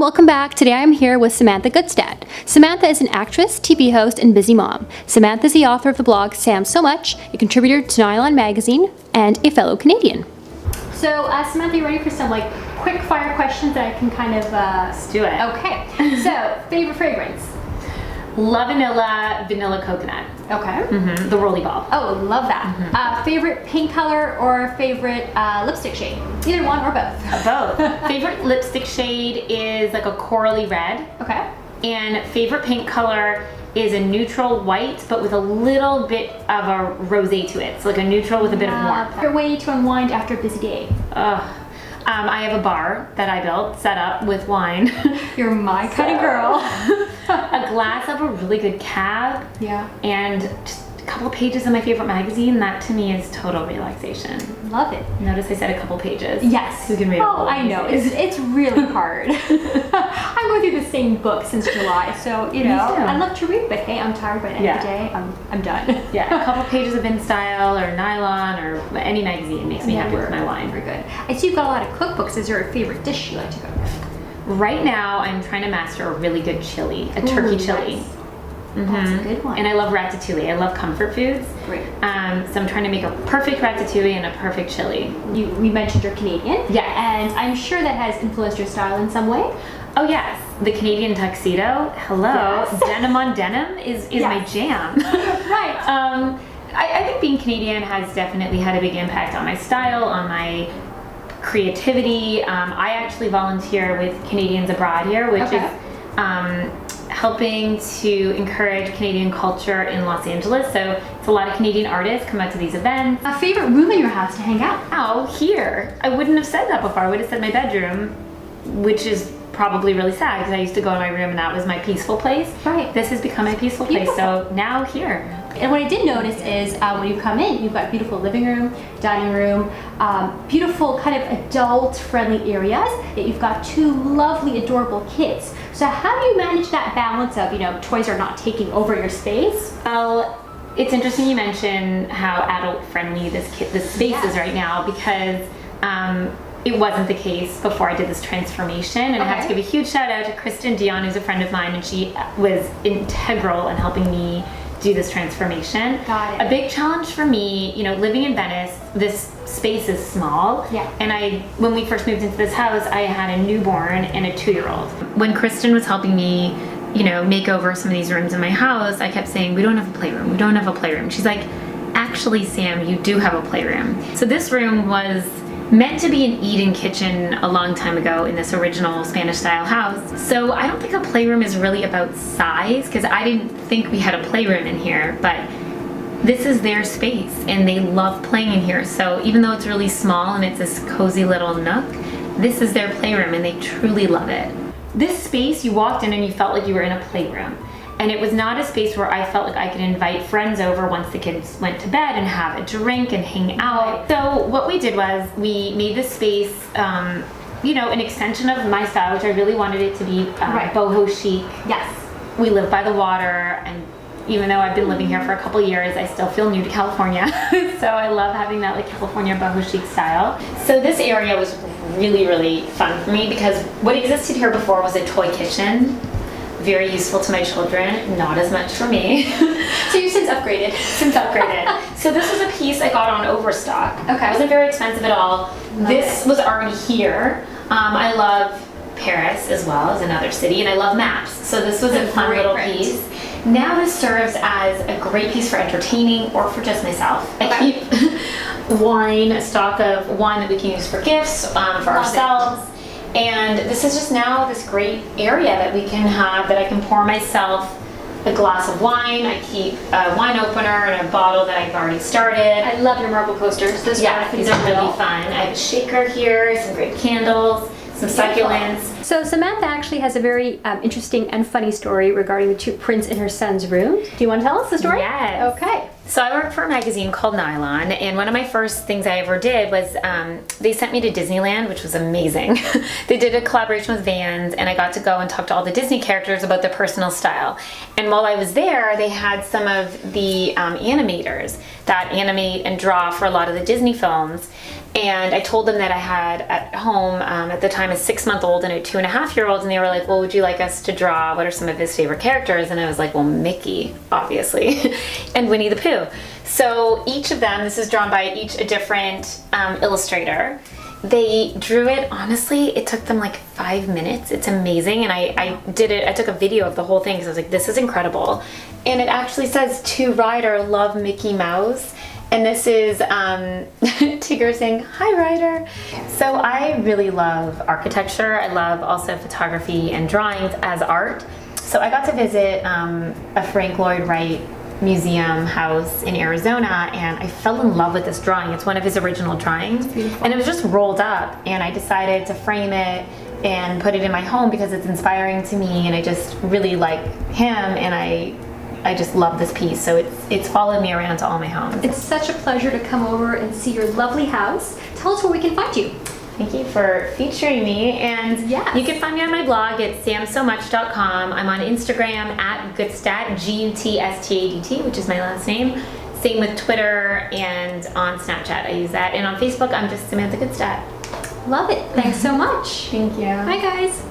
welcome back. Today I'm here with Samantha Gutstadt. Samantha is an actress, TV host, and busy mom. Samantha is the author of the blog Samsomuch, a contributor to Nylon Magazine, and a fellow Canadian. So, Samantha, you ready for some quick fire questions that I can kind of... Let's do it. Okay. So, favorite fragrance? La vanilla coconut. Okay. The rolly ball. Oh, love that. Favorite paint color or favorite lipstick shade? Either one or both. Both. Favorite lipstick shade is like a corally red. Okay. And favorite paint color is a neutral white, but with a little bit of a rosé to it. So like a neutral with a bit of warmth. Favorite way to unwind after a busy day? I have a bar that I built, set up with wine. You're my kind of girl. A glass of a really good cab. Yeah. And just a couple of pages of my favorite magazine. That to me is total relaxation. Love it. Notice I said a couple pages. Yes. Who can read Oh, I know. It's really hard. I'm going through the same book since July, so Me too. I love to read, but hey, I'm tired by the end of the day. I'm done. Yeah, a couple pages of InStyle or Nylon or any magazine makes me happy with my wine. Very good. I see you've got a lot of cookbooks. Is there a favorite dish you like to cook? Right now, I'm trying to master a really good chili, a turkey chili. Nice. That's a good one. And I love ratatouille. I love comfort foods. Great. So I'm trying to make a perfect ratatouille and a perfect chili. We mentioned you're Canadian. Yeah. And I'm sure that has influenced your style in some way. Oh yes, the Canadian tuxedo. Hello. Yes. Denim on denim is my jam. Right. I think being Canadian has definitely had a big impact on my style, on my creativity. I actually volunteer with Canadians Abroad here, which is helping to encourage Canadian culture in Los Angeles. So it's a lot of Canadian artists come out to these events. A favorite room in your house to hang out? Now, here, I wouldn't have said that before. I would have said my bedroom, which is probably really sad because I used to go to my room and that was my peaceful place. Right. This has become my peaceful place, so now here. And what I did notice is when you come in, you've got beautiful living room, dining room, beautiful kind of adult-friendly areas. Yet you've got two lovely, adorable kids. So how do you manage that balance of, toys are not taking over your space? Well, it's interesting you mention how adult-friendly this space is right now because it wasn't the case before I did this transformation. And I have to give a huge shout out to Kristen Dion, who's a friend of mine, and she was integral in helping me do this transformation. Got it. A big challenge for me, living in Venice, this space is small. Yeah. And when we first moved into this house, I had a newborn and a 2-year-old. When Kristen was helping me, make over some of these rooms in my house, I kept saying, we don't have a playroom, we don't have a playroom. She's like, actually, Sam, you do have a playroom. So this room was meant to be an eat-in kitchen a long time ago in this original Spanish-style house. So I don't think a playroom is really about size, because I didn't think we had a playroom in here, but this is their space, and they love playing in here. So even though it's really small and it's this cozy little nook, this is their playroom, and they truly love it. This space, you walked in and you felt like you were in a playroom. And it was not a space where I felt like I could invite friends over once the kids went to bed and have a drink and hang out. So what we did was we made this space, an extension of my style, which I really wanted it to be boho chic. Yes. We live by the water, and even though I've been living here for a couple years, I still feel new to California. So I love having that California boho chic style. So this area was really, really fun for me because what existed here before was a toy kitchen. Very useful to my children, not as much for me. So you've since upgraded? Since upgraded. So this was a piece I got on Overstock. Okay. It wasn't very expensive at all. This was already here. I love Paris as well as another city, and I love maps. So this was a fun little piece. Now this serves as a great piece for entertaining or for just myself. I keep a stock of wine that we can use for gifts, for ourselves. And this is just now this great area that we can have, that I can pour myself a glass of wine. I keep a wine opener and a bottle that I've already started. I love your marble coasters. These are really fun. I have a shaker here, some great candles, some succulents. So Samantha actually has a very interesting and funny story regarding the two prints in her son's room. Do you want to tell us the story? Yes. Okay. So I work for a magazine called Nylon, and one of my first things I ever did was they sent me to Disneyland, which was amazing. They did a collaboration with Vans, and I got to go and talk to all the Disney characters about their personal style. And while I was there, they had some of the animators that animate and draw for a lot of the Disney films. And I told them that I had at home at the time a 6-month-old and a 2.5-year-old, and they were like, well, would you like us to draw what are some of his favorite characters? And I was like, well, Mickey, obviously, and Winnie the Pooh. So each of them, this is drawn by each a different illustrator. They drew it, honestly, it took them like 5 minutes. It's amazing. And I did it, I took a video of the whole thing because I was like, this is incredible. And it actually says, to Ryder, love Mickey Mouse. And this is Tigger saying, hi Ryder. So I really love architecture. I love also photography and drawings as art. So I got to visit a Frank Lloyd Wright museum house in Arizona, and I fell in love with this drawing. It's one of his original drawings. And it was just rolled up, and I decided to frame it and put it in my home because it's inspiring to me, and I just really like him, and I just love this piece, so it's followed me around to all my homes. It's such a pleasure to come over and see your lovely house. Tell us where we can find you. Thank you for featuring me, and yes, you can find me on my blog at samsomuch.com. I'm on Instagram at Gutstadt, Gutstadt, which is my last name. Same with Twitter and on Snapchat. I use that, and on Facebook I'm just Samantha Gutstadt. Love it. Thanks so much. Thank you. Bye guys.